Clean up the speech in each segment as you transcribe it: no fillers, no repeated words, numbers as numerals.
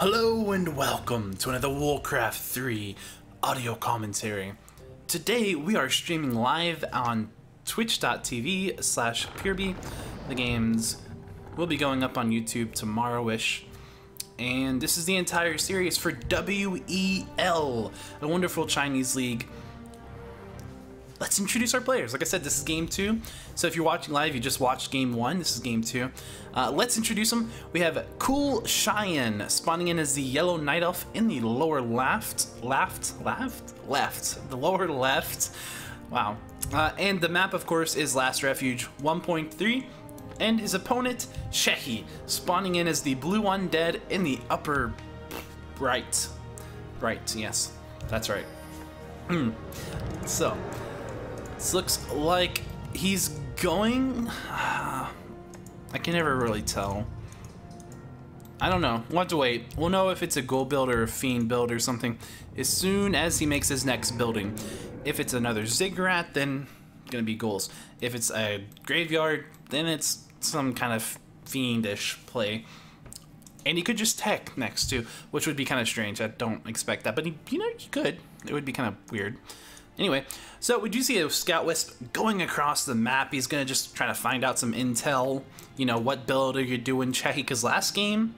Hello and welcome to another Warcraft 3 audio commentary. Today we are streaming live on twitch.tv/Peerby. The games will be going up on YouTube tomorrow-ish. And this is the entire series for WEL, a wonderful Chinese league. Let's introduce our players. Like I said, this is game 2. So if you're watching live, you just watched game 1. This is game 2. Let's introduce them. We have Coolxian spawning in as the yellow night elf in the lower left. The lower left. Wow. And the map, of course, is Last Refuge 1.3. And his opponent, Cechi, spawning in as the blue undead in the upper right. Right, yes. That's right. So, this looks like he's going... I can never really tell. I don't know. We'll have to wait. We'll know if it's a ghoul build or a fiend build or something as soon as he makes his next building. If it's another ziggurat, then it's gonna be ghouls. If it's a graveyard, then it's some kind of fiendish play. And he could just tech next to, which would be kind of strange. I don't expect that, but he could. It would be kind of weird. Anyway, so we do see a Scout Wisp going across the map. He's going to just try to find out some intel. You know, what build are you doing, Cechi? Because last game,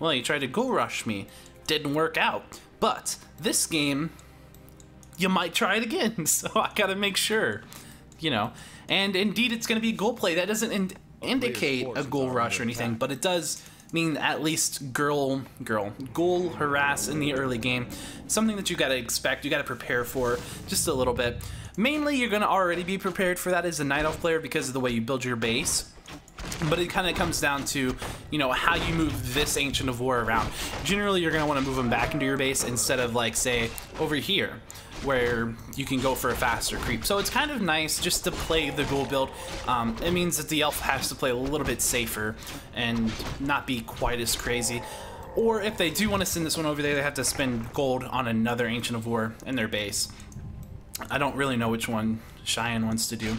well, you tried to ghoul rush me. Didn't work out. But this game, you might try it again. So I got to make sure, you know. And indeed, it's going to be ghoul play. That doesn't indicate a ghoul rush or anything, but it does mean at least ghoul harass in the early game. Something that you gotta expect, you gotta prepare for just a little bit. Mainly, you're gonna already be prepared for that as a Night Elf player because of the way you build your base. But it kind of comes down to, you know, how you move this Ancient of War around. Generally, you're gonna want to move them back into your base instead of, like, say, over here, where you can go for a faster creep. So it's kind of nice just to play the ghoul build. It means that the elf has to play a little bit safer and not be quite as crazy. Or if they do want to send this one over there, they have to spend gold on another Ancient of War in their base. I don't really know which one Cheyenne wants to do.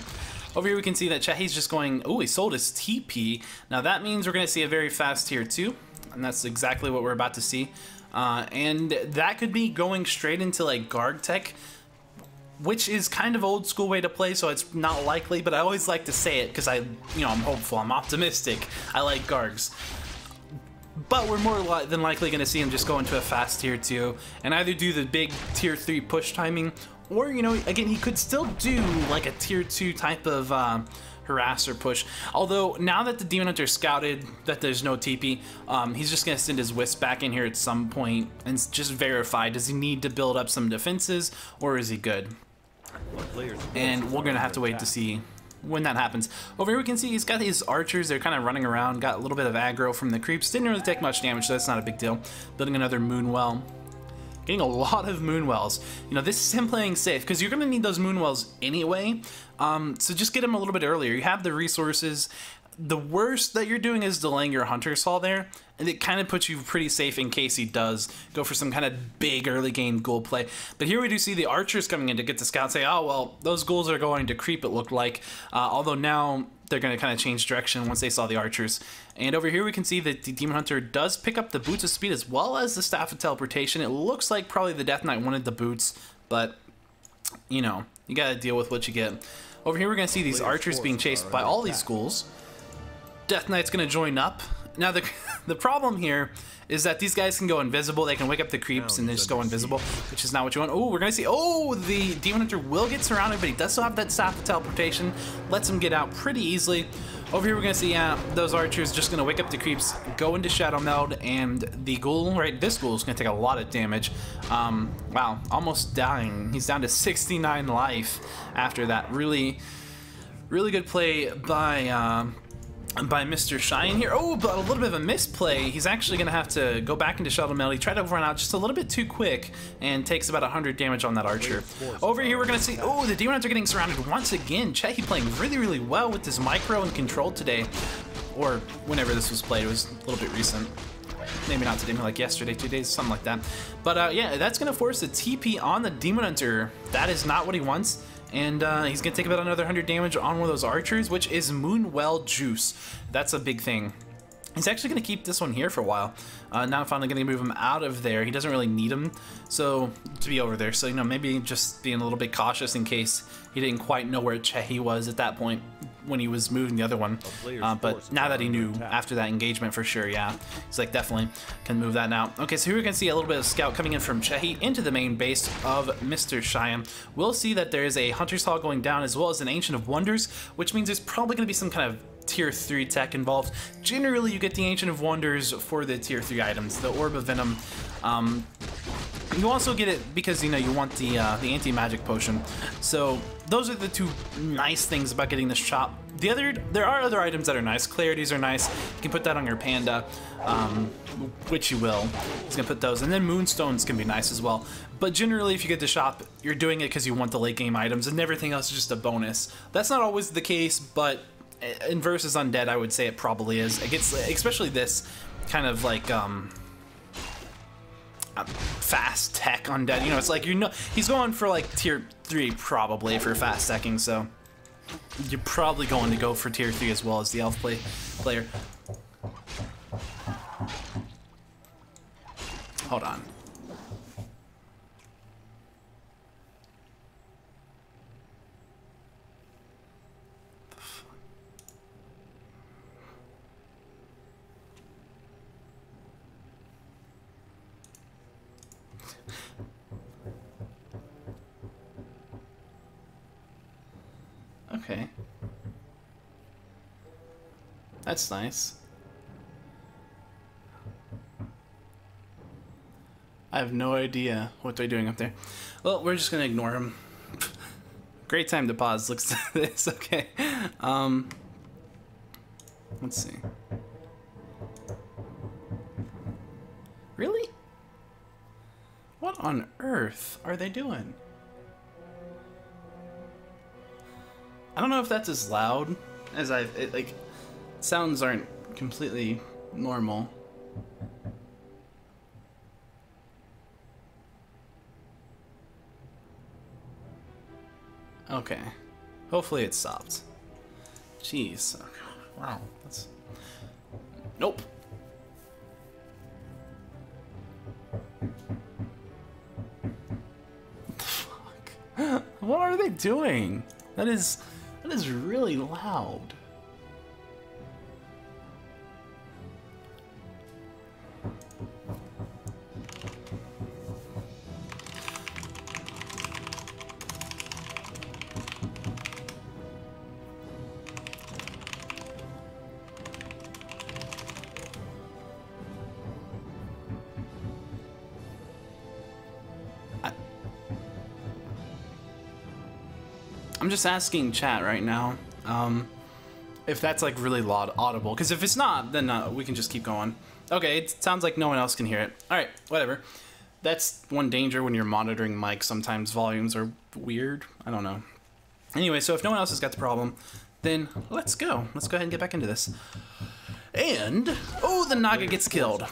Over here we can see that Cechi's just going, oh, he sold his TP. Now that means we're going to see a very fast tier 2, and that's exactly what we're about to see. And that could be going straight into like Garg tech, which is kind of old school way to play, so it's not likely, but I always like to say it because I'm hopeful, I'm optimistic. I like Gargs. But we're more than likely going to see him just go into a fast tier 2 and either do the big tier 3 push timing, or, you know, again, he could still do like a tier 2 type of harass or push. Although now that the Demon Hunter scouted that there's no TP, he's just going to send his Wisp back in here at some point and just verify, does he need to build up some defenses or is he good? And we're going to have to wait to see when that happens. Over here we can see he's got these archers. They're kind of running around, got a little bit of aggro from the creeps. Didn't really take much damage, so that's not a big deal. Building another Moonwell. Getting a lot of Moonwells. You know, this is him playing safe, because you're going to need those Moonwells anyway. So just get them a little bit earlier. You have the resources. The worst that you're doing is delaying your Hunter Saw there, and it kind of puts you pretty safe in case he does go for some kind of big early game ghoul play. But here we do see the archers coming in to get the scout, say, oh, well, those ghouls are going to creep, it looked like. Although now they're going to kind of change direction once they saw the archers. And over here we can see that the Demon Hunter does pick up the Boots of Speed as well as the Staff of Teleportation. It looks like probably the Death Knight wanted the boots, but, you know, you got to deal with what you get. Over here we're going to see these archers being chased by all these ghouls. Death Knight's going to join up. Now the problem here is that these guys can go invisible. They can wake up the creeps and then just go invisible, which is not what you want. Oh, we're going to see, oh, the Demon Hunter will get surrounded, but he does still have that Staff of Teleportation. Lets him get out pretty easily. Over here we're going to see those archers just going to wake up the creeps, go into Shadow Meld, and the ghoul, right, this ghoul is going to take a lot of damage. Wow, almost dying. He's down to 69 life after that. Really, really good play by Mr. Cheyenne here. Oh, but a little bit of a misplay. He's actually going to have to go back into Shadow Meld. He tried to run out just a little bit too quick and takes about 100 damage on that archer. Over here, we're going to see, oh, the Demon Hunter getting surrounded once again. Cechi playing really, really well with this micro and control today. Or whenever this was played. It was a little bit recent. Maybe not today, maybe like yesterday, 2 days, something like that. But yeah, that's going to force a TP on the Demon Hunter. That is not what he wants. And he's going to take about another 100 damage on one of those archers, which is Moonwell Juice. That's a big thing. He's actually going to keep this one here for a while. Now I'm finally going to move him out of there. He doesn't really need him to be over there. So, you know, maybe just being a little bit cautious in case he didn't quite know where Cechi was at that point when he was moving the other one. But now that he knew after that engagement for sure, yeah. He's like, definitely can move that now. Okay, so here we can see a little bit of scout coming in from Cechi into the main base of Mr. Shyam. We'll see that there is a Hunter's Hall going down as well as an Ancient of Wonders, which means there's probably going to be some kind of tier 3 tech involved. Generally, you get the Ancient of Wonders for the tier 3 items, the Orb of Venom. You also get it because, you know, you want the anti-magic potion. So those are the two nice things about getting this shop. There are other items that are nice. Clarities are nice. You can put that on your panda, which you will. He's gonna put those, and then moonstones can be nice as well. But generally, if you get the shop, you're doing it because you want the late game items, and everything else is just a bonus. That's not always the case, but in versus undead, I would say it probably is. It gets, especially this kind of like fast tech undead. You know, it's like, you know, he's going for like tier 3 probably for fast teching, so you're probably going to go for tier 3 as well as the elf player. Hold on. Okay. That's nice. I have no idea what they're doing up there. Well, we're just gonna ignore him. Great time to pause. Looks like this. Okay. Let's see. Really? What on earth are they doing? I don't know if that's as loud as like, sounds aren't completely normal. Okay. Hopefully it stopped. Jeez. Okay. Wow. That's... Nope. What the fuck? What are they doing? That is really loud. I'm just asking chat right now if that's like really loud audible, because if it's not, then we can just keep going. Okay, it sounds like no one else can hear it. All right, whatever. That's one danger when you're monitoring mics. Sometimes volumes are weird. I don't know. Anyway, so if no one else has got the problem, then let's go. Let's go ahead and get back into this. And, oh, the Naga gets killed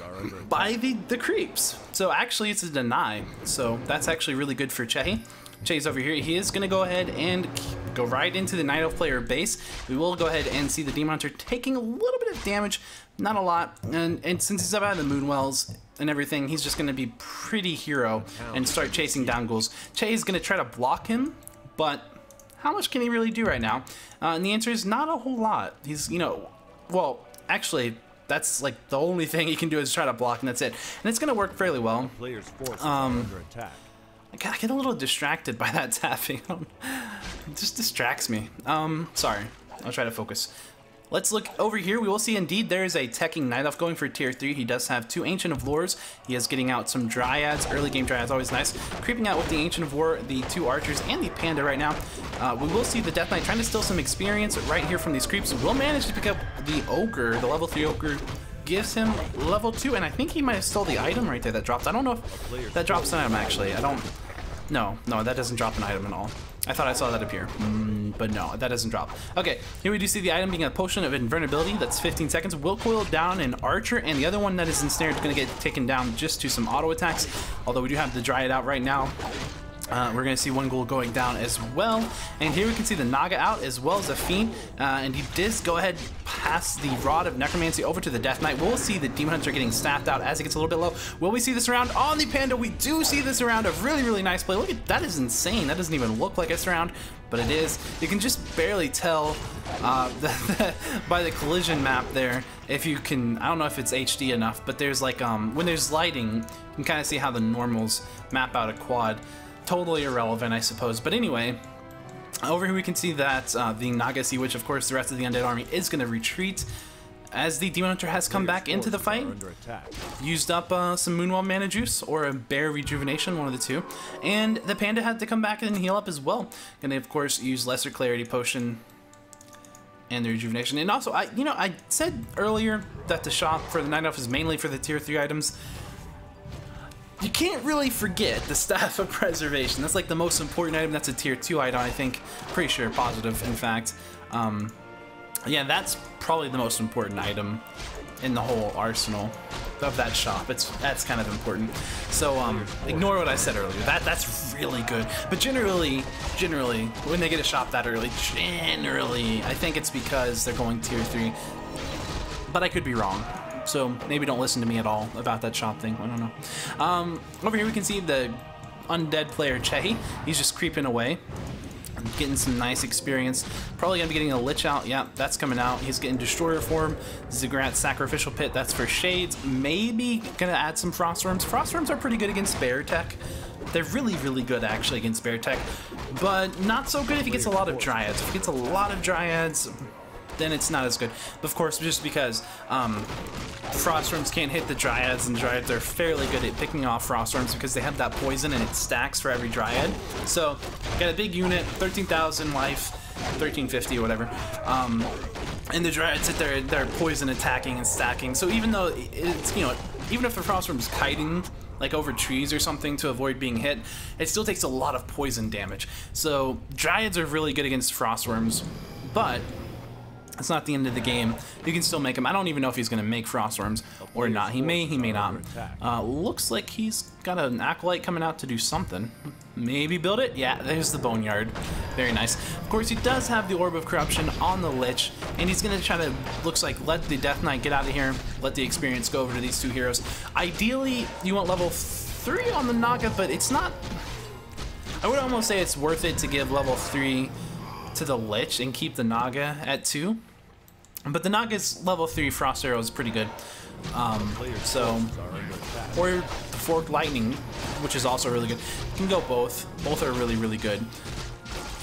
by the creeps. So actually it's a deny. So that's actually really good for Cechi. Chechi's over here. He is going to go ahead and go right into the Night Elf player base. We will go ahead and see the Demon Hunter taking a little bit of damage, not a lot. And since he's up out of the Moonwells and everything, he's just going to be pretty hero and start chasing down ghouls. Chechi's going to try to block him, but how much can he really do right now? And the answer is not a whole lot. He's, you know, well, actually, that's like the only thing he can do is try to block, and that's it. And it's going to work fairly well. I get a little distracted by that tapping. It just distracts me. Sorry. I'll try to focus. Let's look over here. We will see indeed there is a teching Night Elf going for tier 3. He does have 2 Ancient of Lores. He is getting out some Dryads. Early game Dryads, always nice. Creeping out with the Ancient of War, the 2 Archers, and the Panda right now. We will see the Death Knight trying to steal some experience right here from these creeps. Will manage to pick up the Ogre, the level 3 Ogre. Gives him level 2, and I think he might have stole the item right there that dropped. I don't know if that drops an item, actually. I don't... No, that doesn't drop an item at all. I thought I saw that appear, but no, that doesn't drop. Okay, here we do see the item being a Potion of Invulnerability. That's 15 seconds. Will coil down an Archer, and the other one that is ensnared is going to get taken down just to some auto attacks, although we do have the Dryad out right now. We're going to see one ghoul going down as well. And here we can see the Naga out as well as the Fiend. And he does go ahead pass the Rod of Necromancy over to the Death Knight. We'll see the Demon Hunter getting snapped out as it gets a little bit low. Will we see this round on the Panda? We do see this round of really, really nice play. Look at that, is insane. That doesn't even look like it's round, but it is. You can just barely tell by the collision map there. If you can, I don't know if it's HD enough, but there's like, when there's lighting, you can kind of see how the normals map out a quad. Totally irrelevant, I suppose. But anyway, over here we can see that the Naga Sea Witch, of course, the rest of the Undead Army is going to retreat as the Demon Hunter has come back into the fight. Used up some Moonwell Mana Juice or a Bear Rejuvenation, one of the two. And the Panda had to come back and heal up as well. Going to, of course, use Lesser Clarity Potion and the Rejuvenation. And also, I said earlier that the shop for the Night Elf is mainly for the tier 3 items. You can't really forget the Staff of Preservation. That's like the most important item. That's a tier 2 item, I think. Pretty sure, positive, in fact. Yeah, that's probably the most important item in the whole arsenal of that shop. That's kind of important. So ignore what I said earlier. That's really good. But generally, when they get a shop that early, I think it's because they're going tier 3. But I could be wrong. So maybe don't listen to me at all about that shop thing. I don't know. Over here we can see the undead player Cechi. He's just creeping away, getting some nice experience. Probably gonna be getting a Lich out. Yeah, that's coming out. He's getting Destroyer form. Ziggurat Sacrificial Pit. That's for Shades. Maybe gonna add some Frostworms. Frostworms are pretty good against Bear Tech. They're really, really good actually against Bear Tech, but not so good if he gets a lot of Dryads. If he gets a lot of Dryads, then it's not as good. But of course, just because Frostworms can't hit the Dryads, and Dryads are fairly good at picking off Frostworms because they have that poison and it stacks for every Dryad. So, got a big unit, 13,000 life, 1350 or whatever. And the Dryads sit there, they're poison attacking and stacking. So even though it's, even if the Frostworm's kiting like over trees or something to avoid being hit, it still takes a lot of poison damage. So Dryads are really good against Frostworms, but it's not the end of the game. You can still make him. I don't even know if he's going to make Frostworms or not. He may not. Looks like he's got an Acolyte coming out to do something. Maybe build it? Yeah, there's the Boneyard. Very nice. Of course, he does have the Orb of Corruption on the Lich, and he's going to try to, looks like, let the Death Knight get out of here, let the experience go over to these two heroes. Ideally, you want level 3 on the Naga, but it's not... I would almost say it's worth it to give level 3 to the Lich and keep the Naga at 2. But the Naga's level 3 Frost Arrow is pretty good. Or the Forked Lightning, which is also really good. You can go both. Both are really, really good.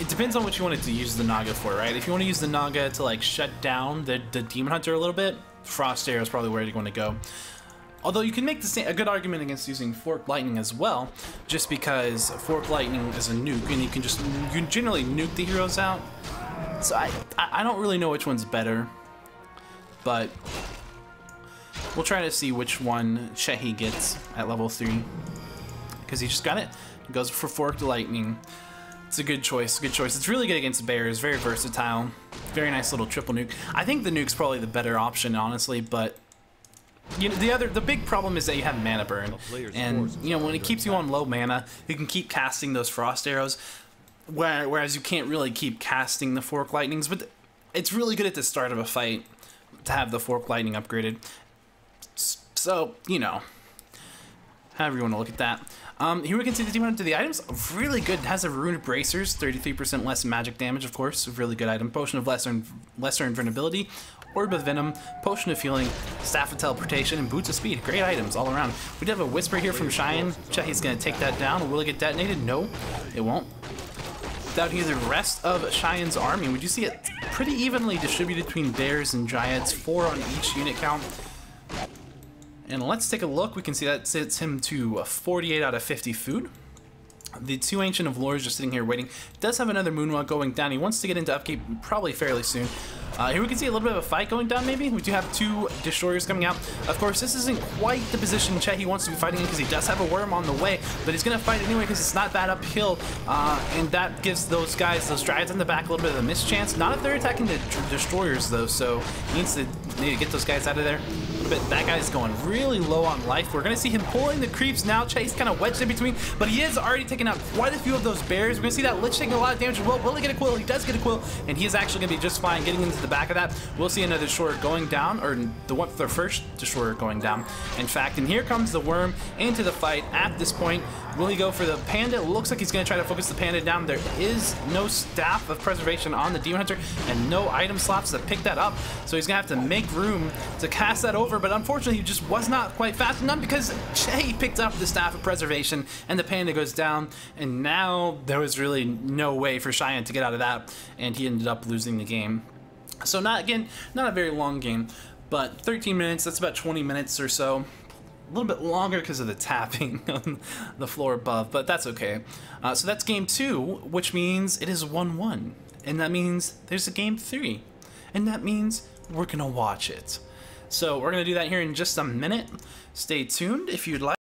It depends on what you wanted to use the Naga for, right? If you want to use the Naga to like shut down the Demon Hunter a little bit, Frost Arrow is probably where you want to go. Although you can make a good argument against using Forked Lightning as well, just because Forked Lightning is a nuke, and you can generally nuke the heroes out. So I don't really know which one's better, but we'll try to see which one Cechi gets at level 3, because he just got it. He goes for Forked Lightning. It's a good choice, good choice. It's really good against bears, very versatile, very nice little triple nuke. I think the nuke's probably the better option, honestly, but the big problem is that you have mana burn, and when it keeps you on low mana, you can keep casting those Frost Arrows, whereas you can't really keep casting the Forked Lightnings. But it's really good at the start of a fight to have the Forked Lightning upgraded. So however you want to look at that. Here we can see the Demon Hunter. The items really good. It has a Rune of Bracers, 33% less magic damage, of course, a really good item. Potion of Lesser Invulnerability, Orb of Venom, Potion of Healing, Staff of Teleportation, and Boots of Speed. Great items all around. We do have a Whisper here from Cheyenne. Cechi's going to take that down. Will it get detonated? No, it won't. Without here, the rest of Cheyenne's army, we do see it pretty evenly distributed between bears and Dryads, 4 on each unit count. And let's take a look. We can see that sets him to 48 out of 50 food. The 2 Ancient of Lore is just sitting here waiting. Does have another Moonwell going down. He wants to get into upkeep probably fairly soon. Here we can see a little bit of a fight going down, maybe. We do have 2 Destroyers coming out. Of course, this isn't quite the position Cechi wants to be fighting in, because he does have a Worm on the way, but he's going to fight anyway because it's not bad uphill, and that gives those guys, those Dryads in the back, a little bit of a mischance. Not if they're attacking the Destroyers, though, so he needs to get those guys out of there. But that guy's going really low on life. We're going to see him pulling the creeps now. Chase kind of wedged in between, but he is already taking out quite a few of those bears. We're going to see that Lich taking a lot of damage. Will he get a quill? He does get a quill, and he is actually going to be just fine getting into the back of that. We'll see another destroyer going down, or the first destroyer going down. In fact, and here comes the worm into the fight at this point. Will he go for the panda? It looks like he's going to try to focus the panda down. There is no staff of preservation on the demon hunter and no item slots to pick that up, so he's going to have to make room to cast that over, but unfortunately he just was not quite fast enough because Che picked up the staff of preservation and the panda goes down, and now there was really no way for Cheyenne to get out of that, and he ended up losing the game. So not a very long game, but 13 minutes, that's about 20 minutes or so. A little bit longer because of the tapping on the floor above, but that's okay. So that's game 2, which means it is 1-1, and that means there's a game 3, and that means we're gonna watch it. So we're gonna do that here in just a minute. Stay tuned if you'd like.